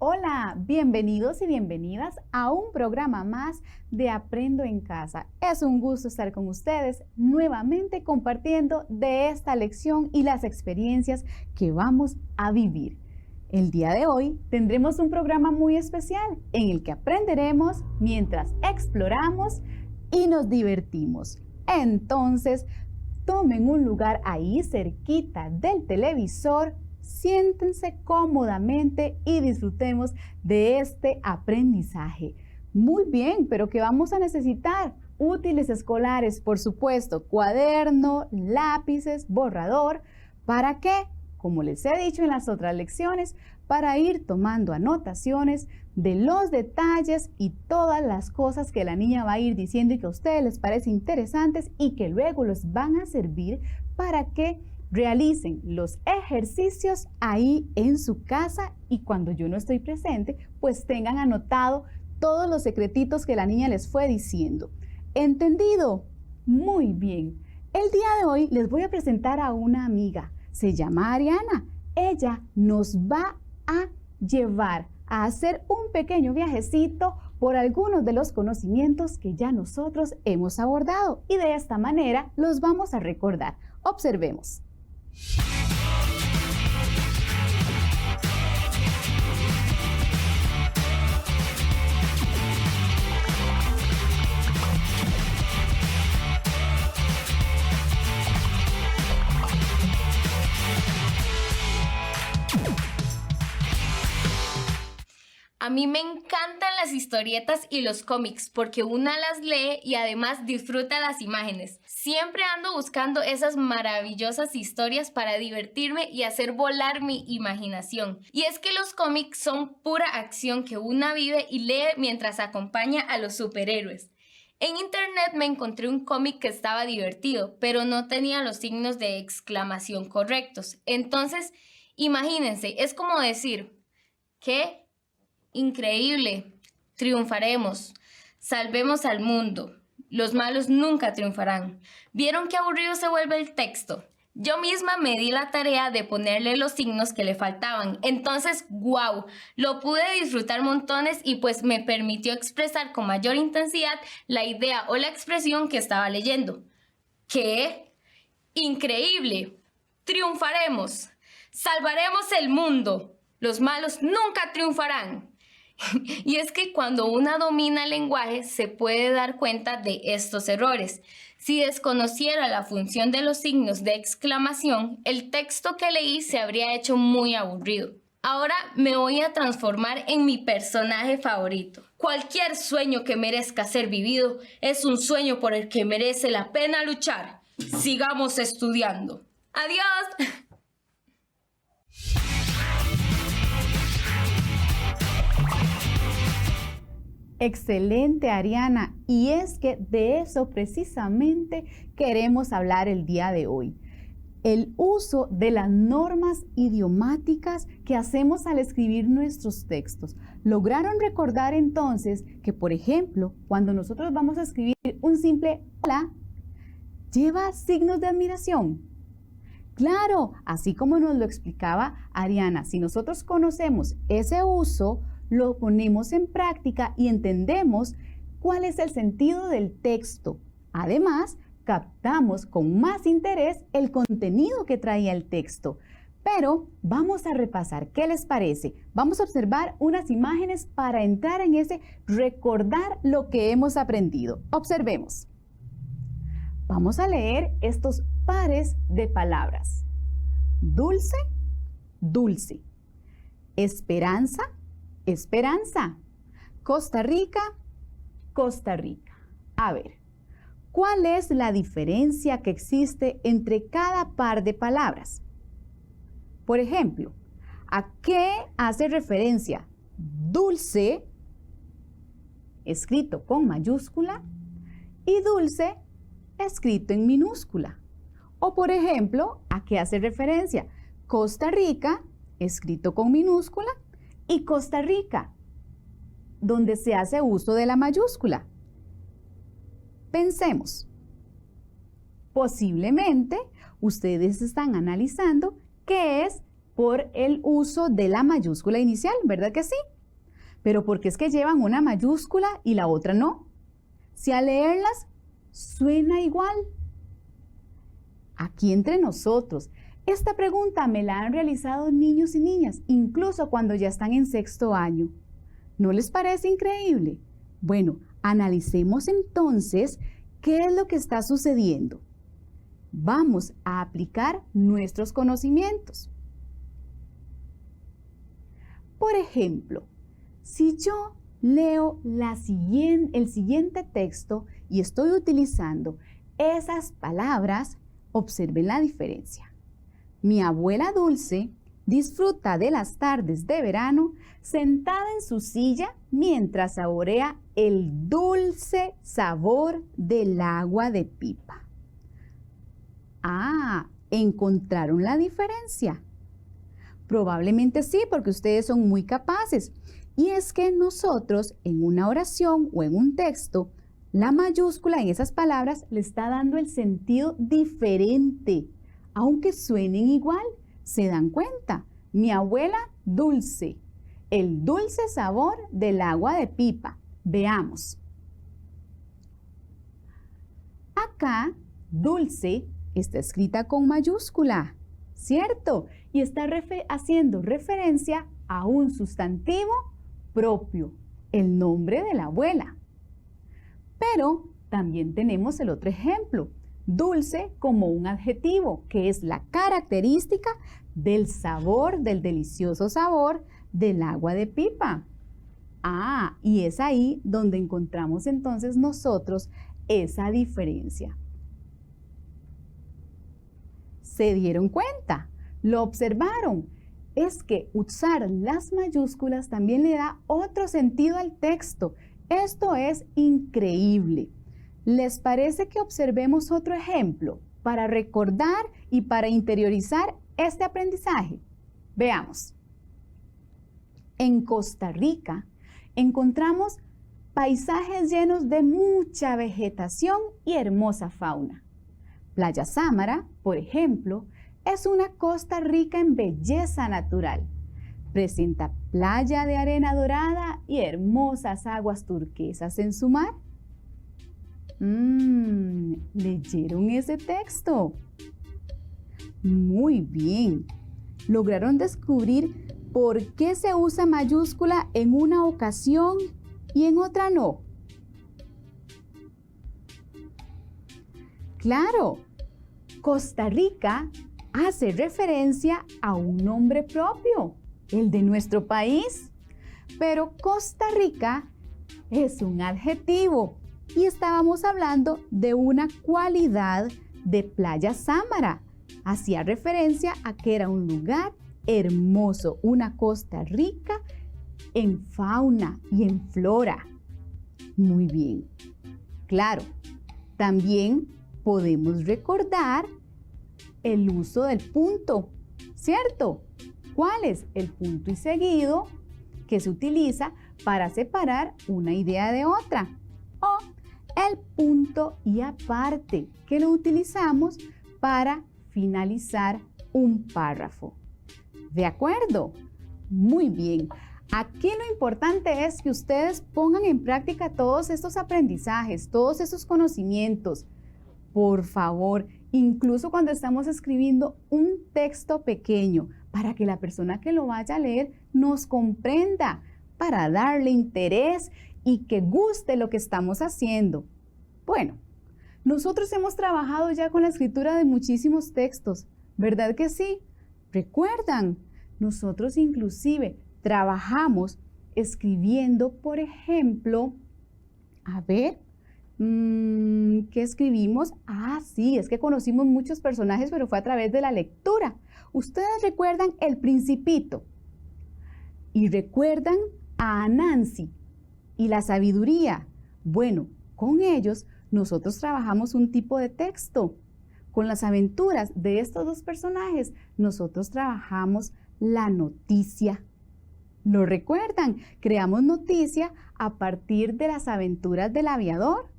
Hola, bienvenidos y bienvenidas a un programa más de Aprendo en Casa. Es un gusto estar con ustedes nuevamente compartiendo de esta lección y las experiencias que vamos a vivir. El día de hoy tendremos un programa muy especial en el que aprenderemos mientras exploramos y nos divertimos. Entonces, tomen un lugar ahí cerquita del televisor. Siéntense cómodamente y disfrutemos de este aprendizaje. Muy bien, pero ¿qué vamos a necesitar? Útiles escolares, por supuesto, cuaderno, lápices, borrador. ¿Para qué? Como les he dicho en las otras lecciones, para ir tomando anotaciones de los detalles y todas las cosas que la niña va a ir diciendo y que a ustedes les parecen interesantes y que luego los van a servir para que realicen los ejercicios ahí en su casa y cuando yo no estoy presente, pues tengan anotado todos los secretitos que la niña les fue diciendo. ¿Entendido? Muy bien. El día de hoy les voy a presentar a una amiga. Se llama Ariana. Ella nos va a llevar a hacer un pequeño viajecito por algunos de los conocimientos que ya nosotros hemos abordado y de esta manera los vamos a recordar. Observemos. A mí me encantan las historietas y los cómics porque una las lee y además disfruta las imágenes. Siempre ando buscando esas maravillosas historias para divertirme y hacer volar mi imaginación. Y es que los cómics son pura acción que una vive y lee mientras acompaña a los superhéroes. En internet me encontré un cómic que estaba divertido, pero no tenía los signos de exclamación correctos. Entonces, imagínense, es como decir, ¿qué? Increíble, triunfaremos, salvemos al mundo, los malos nunca triunfarán. ¿Vieron qué aburrido se vuelve el texto? Yo misma me di la tarea de ponerle los signos que le faltaban, entonces, ¡wow! Lo pude disfrutar montones y pues me permitió expresar con mayor intensidad la idea o la expresión que estaba leyendo. ¿Qué? Increíble, triunfaremos, salvaremos el mundo, los malos nunca triunfarán. Y es que cuando una domina el lenguaje se puede dar cuenta de estos errores. Si desconociera la función de los signos de exclamación, el texto que leí se habría hecho muy aburrido. Ahora me voy a transformar en mi personaje favorito. Cualquier sueño que merezca ser vivido es un sueño por el que merece la pena luchar. Sigamos estudiando. ¡Adiós! Excelente, Ariana, y es que de eso precisamente queremos hablar el día de hoy. El uso de las normas idiomáticas que hacemos al escribir nuestros textos. ¿Lograron recordar entonces que, por ejemplo, cuando nosotros vamos a escribir un simple hola, lleva signos de admiración? Claro, así como nos lo explicaba Ariana, si nosotros conocemos ese uso, lo ponemos en práctica y entendemos cuál es el sentido del texto. Además, captamos con más interés el contenido que traía el texto. Pero vamos a repasar, ¿qué les parece? Vamos a observar unas imágenes para entrar en ese recordar lo que hemos aprendido. Observemos. Vamos a leer estos pares de palabras. Dulce, dulce. Esperanza, esperanza. Costa Rica, Costa Rica. A ver, ¿cuál es la diferencia que existe entre cada par de palabras? Por ejemplo, ¿a qué hace referencia dulce, escrito con mayúscula, y dulce, escrito en minúscula. O por ejemplo, ¿a qué hace referencia? Costa Rica, escrito con minúscula, y Costa Rica, donde se hace uso de la mayúscula. Pensemos. Posiblemente ustedes están analizando qué es por el uso de la mayúscula inicial, ¿verdad que sí? Pero ¿por qué es que llevan una mayúscula y la otra no? Si al leerlas suena igual. Aquí entre nosotros, esta pregunta me la han realizado niños y niñas, incluso cuando ya están en sexto año. ¿No les parece increíble? Bueno, analicemos entonces qué es lo que está sucediendo. Vamos a aplicar nuestros conocimientos. Por ejemplo, si yo leo el siguiente texto y estoy utilizando esas palabras, observen la diferencia. Mi abuela Dulce disfruta de las tardes de verano sentada en su silla mientras saborea el dulce sabor del agua de pipa. Ah, ¿encontraron la diferencia? Probablemente sí, porque ustedes son muy capaces. Y es que nosotros en una oración o en un texto, la mayúscula en esas palabras le está dando el sentido diferente, aunque suenen igual. ¿Se dan cuenta? Mi abuela Dulce, el dulce sabor del agua de pipa. Veamos. Acá, dulce está escrita con mayúscula, ¿cierto? Y está haciendo referencia a un sustantivo propio, el nombre de la abuela. Pero también tenemos el otro ejemplo, dulce como un adjetivo, que es la característica del sabor, del delicioso sabor del agua de pipa. Ah, y es ahí donde encontramos entonces nosotros esa diferencia. ¿Se dieron cuenta? ¿Lo observaron? Es que usar las mayúsculas también le da otro sentido al texto. Esto es increíble. ¿Les parece que observemos otro ejemplo para recordar y para interiorizar este aprendizaje? Veamos. En Costa Rica encontramos paisajes llenos de mucha vegetación y hermosa fauna. Playa Sámara, por ejemplo, es una costa rica en belleza natural. Presenta playa de arena dorada y hermosas aguas turquesas en su mar. ¿Leyeron ese texto? Muy bien. ¿Lograron descubrir por qué se usa mayúscula en una ocasión y en otra no? Claro, Costa Rica hace referencia a un nombre propio, el de nuestro país. Pero Costa Rica es un adjetivo y estábamos hablando de una cualidad de Playa Sámara. Hacía referencia a que era un lugar hermoso, una costa rica en fauna y en flora. Muy bien. Claro, también podemos recordar el uso del punto, ¿cierto? ¿Cuál es el punto y seguido que se utiliza para separar una idea de otra? O el punto y aparte, que lo utilizamos para finalizar un párrafo. ¿De acuerdo? Muy bien. Aquí lo importante es que ustedes pongan en práctica todos estos aprendizajes, todos estos conocimientos. Por favor, incluso cuando estamos escribiendo un texto pequeño, para que la persona que lo vaya a leer nos comprenda, para darle interés y que guste lo que estamos haciendo. Bueno, nosotros hemos trabajado ya con la escritura de muchísimos textos, ¿verdad que sí? ¿Recuerdan? Nosotros inclusive trabajamos escribiendo, por ejemplo, a ver, ¿qué escribimos? Ah, sí, es que conocimos muchos personajes, pero fue a través de la lectura. Ustedes recuerdan El Principito y recuerdan a Anansi y la sabiduría. Bueno, con ellos nosotros trabajamos un tipo de texto. Con las aventuras de estos dos personajes, nosotros trabajamos la noticia. ¿Lo recuerdan? Creamos noticia a partir de las aventuras del aviador.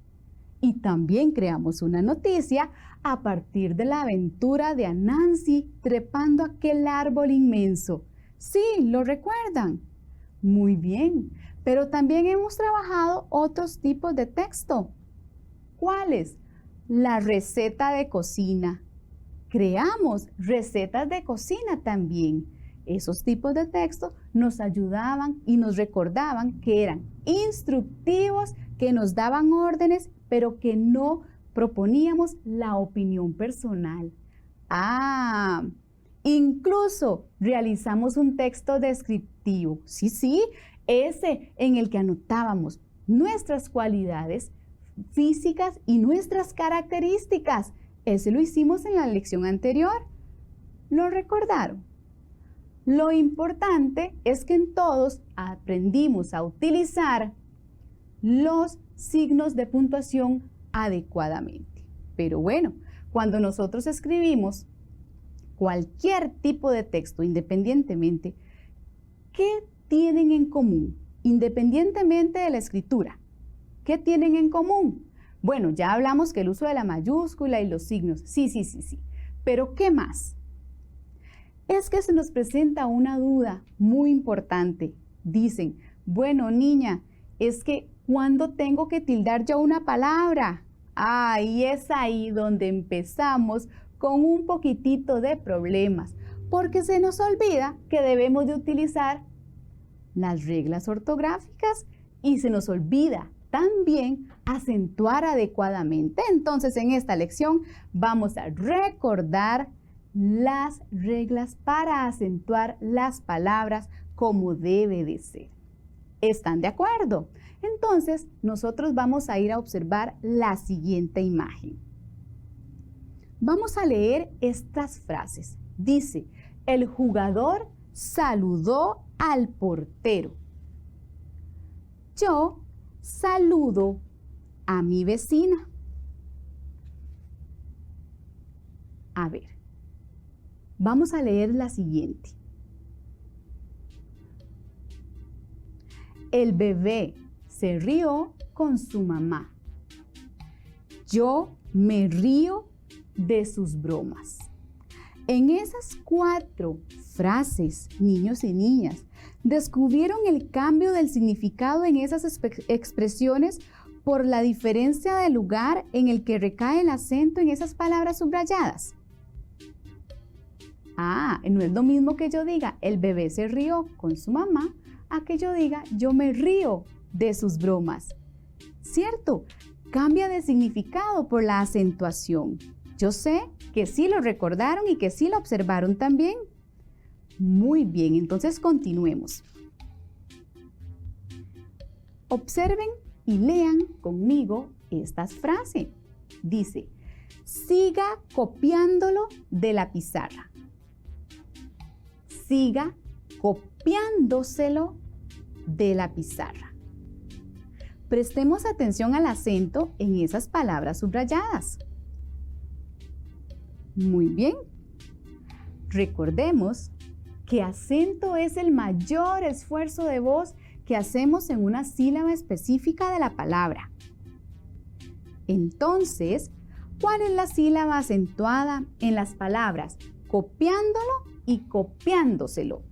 Y también creamos una noticia a partir de la aventura de Anansi trepando aquel árbol inmenso. Sí, ¿lo recuerdan? Muy bien, pero también hemos trabajado otros tipos de texto. ¿Cuáles? La receta de cocina. Creamos recetas de cocina también. Esos tipos de texto nos ayudaban y nos recordaban que eran instructivos, que nos daban órdenes, pero que no proponíamos la opinión personal. Incluso realizamos un texto descriptivo. Sí, ese en el que anotábamos nuestras cualidades físicas y nuestras características. Ese lo hicimos en la lección anterior. ¿Lo recordaron? Lo importante es que en todos aprendimos a utilizar los signos de puntuación adecuadamente. Pero bueno, cuando nosotros escribimos cualquier tipo de texto independientemente, ¿qué tienen en común? Independientemente de la escritura, ¿qué tienen en común? Bueno, ya hablamos que el uso de la mayúscula y los signos, sí. Pero ¿qué más? Es que se nos presenta una duda muy importante. Dicen, bueno, niña, es que ¿cuándo tengo que tildar yo una palabra? Y es ahí donde empezamos con un poquitito de problemas, porque se nos olvida que debemos de utilizar las reglas ortográficas y se nos olvida también acentuar adecuadamente. Entonces, en esta lección vamos a recordar las reglas para acentuar las palabras como debe de ser. ¿Están de acuerdo? Entonces, nosotros vamos a ir a observar la siguiente imagen. Vamos a leer estas frases. Dice, el jugador saludó al portero. Yo saludo a mi vecina. A ver, vamos a leer la siguiente. El bebé se rió con su mamá. Yo me río de sus bromas. En esas 4 frases, niños y niñas, ¿descubrieron el cambio del significado en esas expresiones por la diferencia del lugar en el que recae el acento en esas palabras subrayadas? No es lo mismo que yo diga, el bebé se rió con su mamá, a que yo diga, yo me río de sus bromas. ¿Cierto? Cambia de significado por la acentuación. Yo sé que sí lo recordaron y que sí lo observaron también. Muy bien, entonces continuemos. Observen y lean conmigo esta frase. Dice, siga copiándolo de la pizarra. Siga copiándoselo de la pizarra. Prestemos atención al acento en esas palabras subrayadas. Muy bien. Recordemos que acento es el mayor esfuerzo de voz que hacemos en una sílaba específica de la palabra. Entonces, ¿cuál es la sílaba acentuada en las palabras copiándolo y copiándoselo?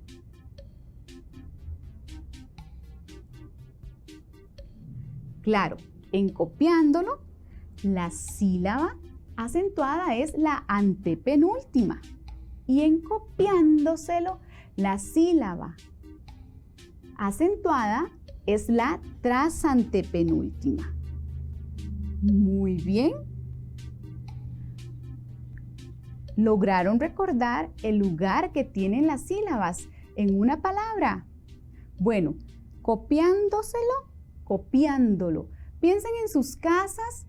Claro, en copiándolo, la sílaba acentuada es la antepenúltima y en copiándoselo, la sílaba acentuada es la trasantepenúltima. Muy bien. ¿Lograron recordar el lugar que tienen las sílabas en una palabra? Bueno, copiándoselo, copiándolo. Piensen en sus casas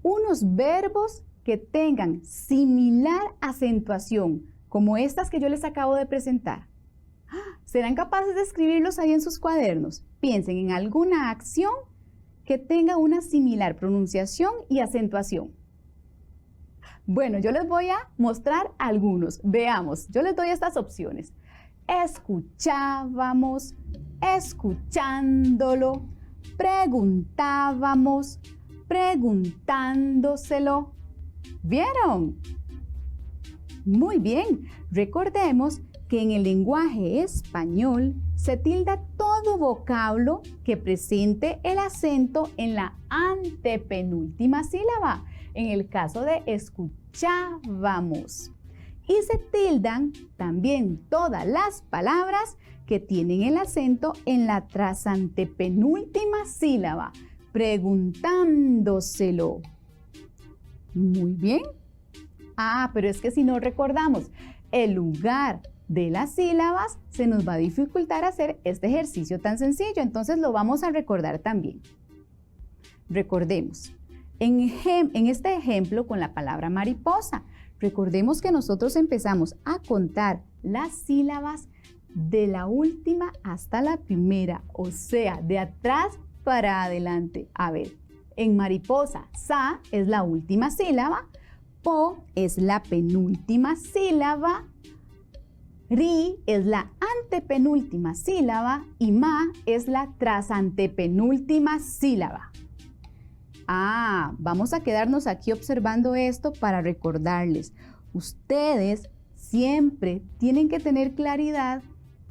unos verbos que tengan similar acentuación, como estas que yo les acabo de presentar. ¿Serán capaces de escribirlos ahí en sus cuadernos? Piensen en alguna acción que tenga una similar pronunciación y acentuación? Bueno, yo les voy a mostrar algunos. Veamos, yo les doy estas opciones. Escuchábamos, escuchándolo, preguntábamos, preguntándoselo. ¿Vieron? Muy bien, recordemos que en el lenguaje español se tilda todo vocablo que presente el acento en la antepenúltima sílaba, en el caso de escuchábamos. Y se tildan también todas las palabras que tienen el acento en la trasantepenúltima sílaba, preguntándoselo. Muy bien. Pero es que si no recordamos el lugar de las sílabas, se nos va a dificultar hacer este ejercicio tan sencillo. Entonces lo vamos a recordar también. Recordemos, en este ejemplo con la palabra mariposa, recordemos que nosotros empezamos a contar las sílabas de la última hasta la primera, o sea, de atrás para adelante. A ver, en mariposa, sa es la última sílaba, po es la penúltima sílaba, ri es la antepenúltima sílaba y ma es la trasantepenúltima sílaba. Vamos a quedarnos aquí observando esto para recordarles. Ustedes siempre tienen que tener claridad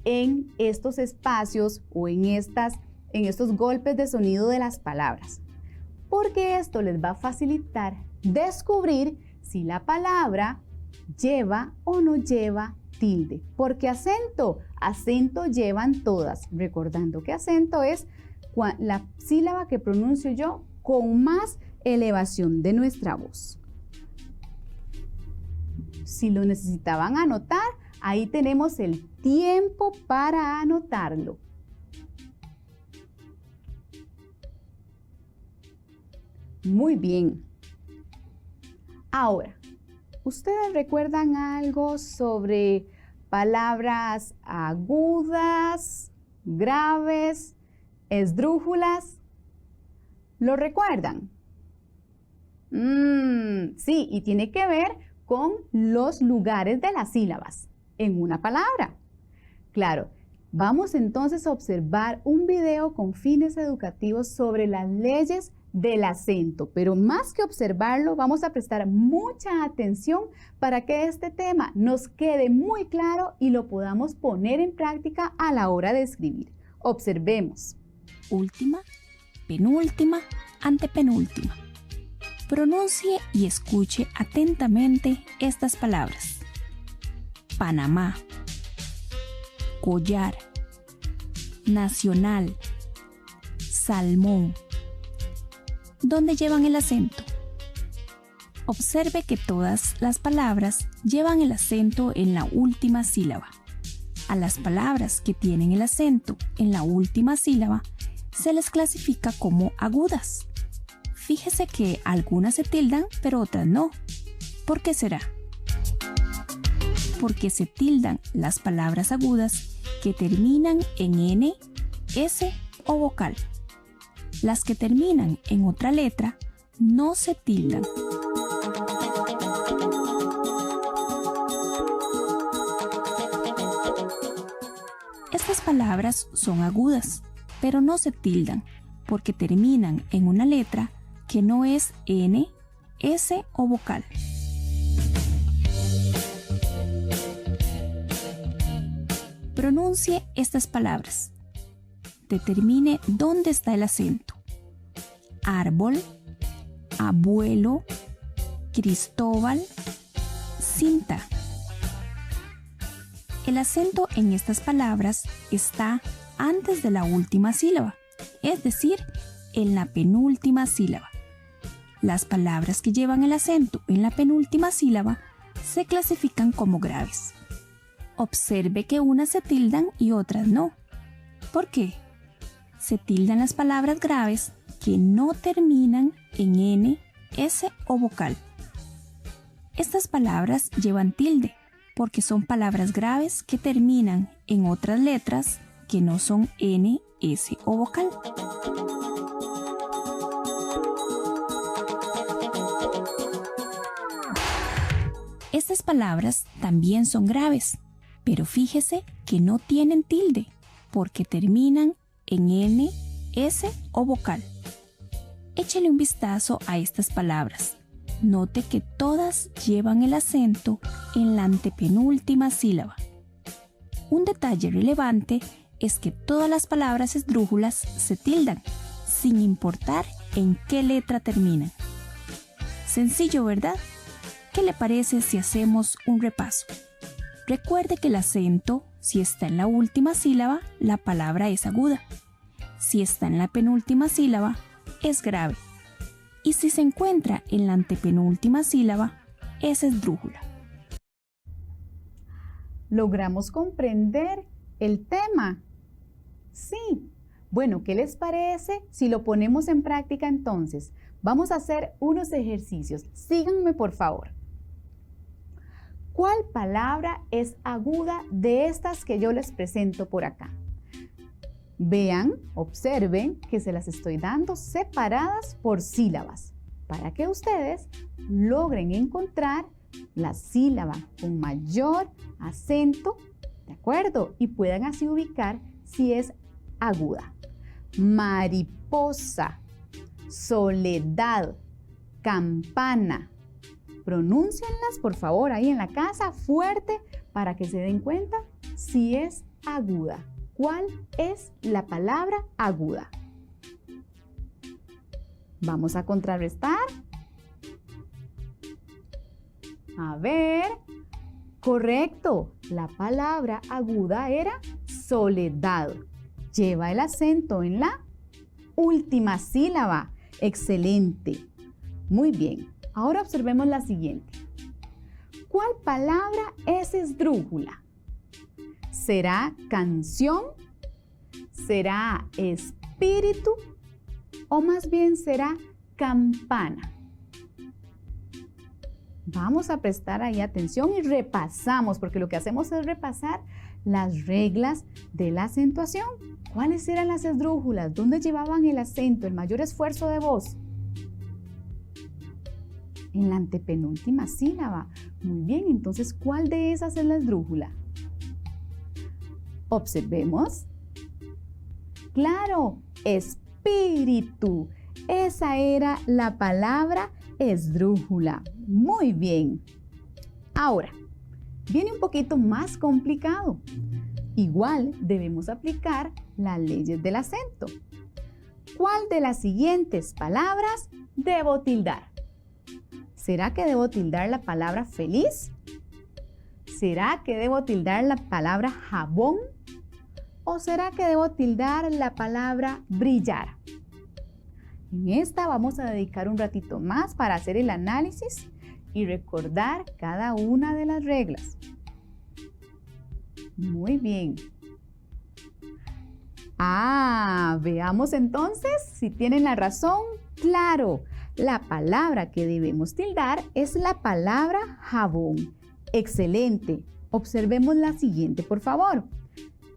en estos espacios o en estos golpes de sonido de las palabras, porque esto les va a facilitar descubrir si la palabra lleva o no lleva tilde, porque acento llevan todas, recordando que acento es la sílaba que pronuncio yo con más elevación de nuestra voz. Si lo necesitaban anotar, ahí tenemos el tiempo para anotarlo. Muy bien. Ahora, ¿ustedes recuerdan algo sobre palabras agudas, graves, esdrújulas? ¿Lo recuerdan? Sí, y tiene que ver con los lugares de las sílabas en una palabra. Claro, vamos entonces a observar un video con fines educativos sobre las leyes del acento, pero más que observarlo, vamos a prestar mucha atención para que este tema nos quede muy claro y lo podamos poner en práctica a la hora de escribir. Observemos. Última, penúltima, antepenúltima. Pronuncie y escuche atentamente estas palabras. Panamá, collar, nacional, salmón. ¿Dónde llevan el acento? Observe que todas las palabras llevan el acento en la última sílaba. A las palabras que tienen el acento en la última sílaba se les clasifica como agudas. Fíjese que algunas se tildan, pero otras no. ¿Por qué será? Porque se tildan las palabras agudas que terminan en N, S o vocal. Las que terminan en otra letra no se tildan. Estas palabras son agudas, pero no se tildan porque terminan en una letra que no es N, S o vocal. Pronuncie estas palabras. Determine dónde está el acento. Árbol, abuelo, Cristóbal, cinta. El acento en estas palabras está antes de la última sílaba, es decir, en la penúltima sílaba. Las palabras que llevan el acento en la penúltima sílaba se clasifican como graves. Observe que unas se tildan y otras no. ¿Por qué? Se tildan las palabras graves que no terminan en N, S o vocal. Estas palabras llevan tilde porque son palabras graves que terminan en otras letras que no son N, S o vocal. Estas palabras también son graves, pero fíjese que no tienen tilde, porque terminan en N, S o vocal. Échele un vistazo a estas palabras. Note que todas llevan el acento en la antepenúltima sílaba. Un detalle relevante es que todas las palabras esdrújulas se tildan, sin importar en qué letra terminan. Sencillo, ¿verdad? ¿Qué le parece si hacemos un repaso? Recuerde que el acento, si está en la última sílaba, la palabra es aguda. Si está en la penúltima sílaba, es grave. Y si se encuentra en la antepenúltima sílaba, es esdrújula. ¿Logramos comprender el tema? Sí. Bueno, ¿qué les parece si lo ponemos en práctica entonces? Vamos a hacer unos ejercicios. Síganme, por favor. ¿Cuál palabra es aguda de estas que yo les presento por acá? Vean, observen que se las estoy dando separadas por sílabas para que ustedes logren encontrar la sílaba con mayor acento, ¿de acuerdo? Y puedan así ubicar si es aguda. Mariposa, soledad, campana. Pronúncienlas, por favor, ahí en la casa fuerte para que se den cuenta si es aguda. ¿Cuál es la palabra aguda? Vamos a contrarrestar. A ver. Correcto. La palabra aguda era soledad. Lleva el acento en la última sílaba. Excelente. Muy bien. Ahora observemos la siguiente. ¿Cuál palabra es esdrújula? ¿Será canción? ¿Será espíritu? ¿O más bien será campana? Vamos a prestar ahí atención y repasamos, porque lo que hacemos es repasar las reglas de la acentuación. ¿Cuáles eran las esdrújulas? ¿Dónde llevaban el acento, el mayor esfuerzo de voz? En la antepenúltima sílaba. Muy bien, entonces, ¿cuál de esas es la esdrújula? Observemos. Claro, espíritu. Esa era la palabra esdrújula. Muy bien. Ahora, viene un poquito más complicado. Igual debemos aplicar las leyes del acento. ¿Cuál de las siguientes palabras debo tildar? ¿Será que debo tildar la palabra feliz? ¿Será que debo tildar la palabra jabón? ¿O será que debo tildar la palabra brillar? En esta vamos a dedicar un ratito más para hacer el análisis y recordar cada una de las reglas. Muy bien. Veamos entonces si tienen la razón. Claro, la palabra que debemos tildar es la palabra jabón. Excelente. Observemos la siguiente, por favor.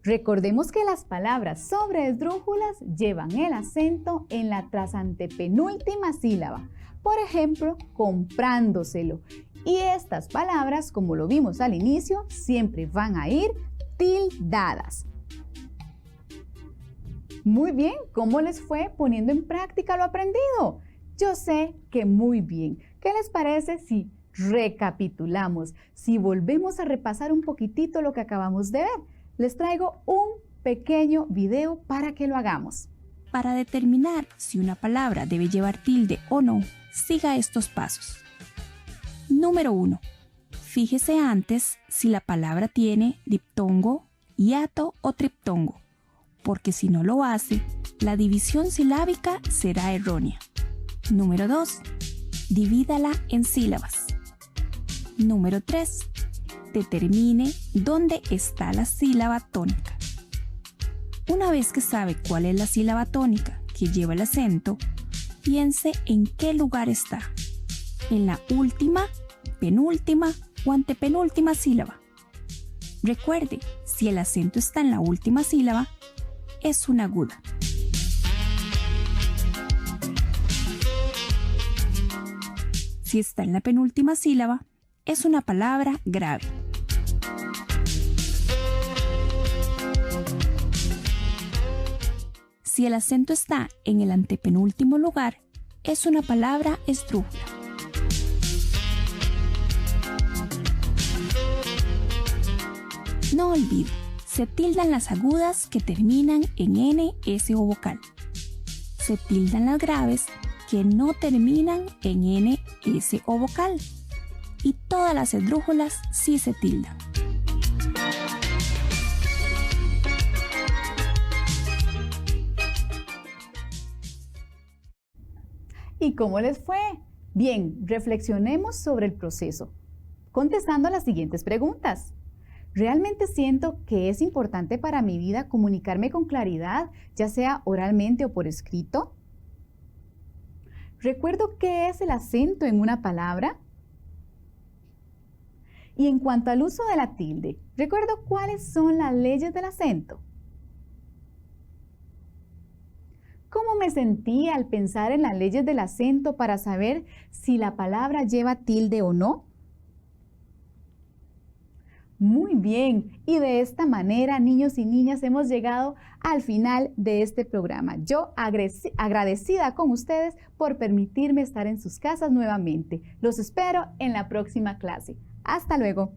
Recordemos que las palabras sobre esdrújulas llevan el acento en la trasantepenúltima sílaba. Por ejemplo, comprándoselo. Y estas palabras, como lo vimos al inicio, siempre van a ir tildadas. Muy bien, ¿cómo les fue poniendo en práctica lo aprendido? Yo sé que muy bien. ¿Qué les parece si recapitulamos? Si volvemos a repasar un poquitito lo que acabamos de ver. Les traigo un pequeño video para que lo hagamos. Para determinar si una palabra debe llevar tilde o no, siga estos pasos. Número 1. Fíjese antes si la palabra tiene diptongo, hiato o triptongo, porque si no lo hace, la división silábica será errónea. Número 2. Divídala en sílabas. Número 3. Determine dónde está la sílaba tónica. Una vez que sabe cuál es la sílaba tónica que lleva el acento, piense en qué lugar está. En la última, penúltima o antepenúltima sílaba. Recuerde, si el acento está en la última sílaba, es una aguda. Si está en la penúltima sílaba, es una palabra grave. Si el acento está en el antepenúltimo lugar, es una palabra esdrújula. No olvide, se tildan las agudas que terminan en N, S o vocal. Se tildan las graves que no terminan en N, S o vocal. Y todas las esdrújulas sí se tildan. ¿Y cómo les fue? Bien, reflexionemos sobre el proceso, contestando las siguientes preguntas. ¿Realmente siento que es importante para mi vida comunicarme con claridad, ya sea oralmente o por escrito? ¿Recuerdo qué es el acento en una palabra? Y en cuanto al uso de la tilde, ¿recuerdo cuáles son las leyes del acento? ¿Cómo me sentí al pensar en las leyes del acento para saber si la palabra lleva tilde o no? Muy bien, y de esta manera, niños y niñas, hemos llegado al final de este programa. Yo agradecida con ustedes por permitirme estar en sus casas nuevamente. Los espero en la próxima clase. Hasta luego.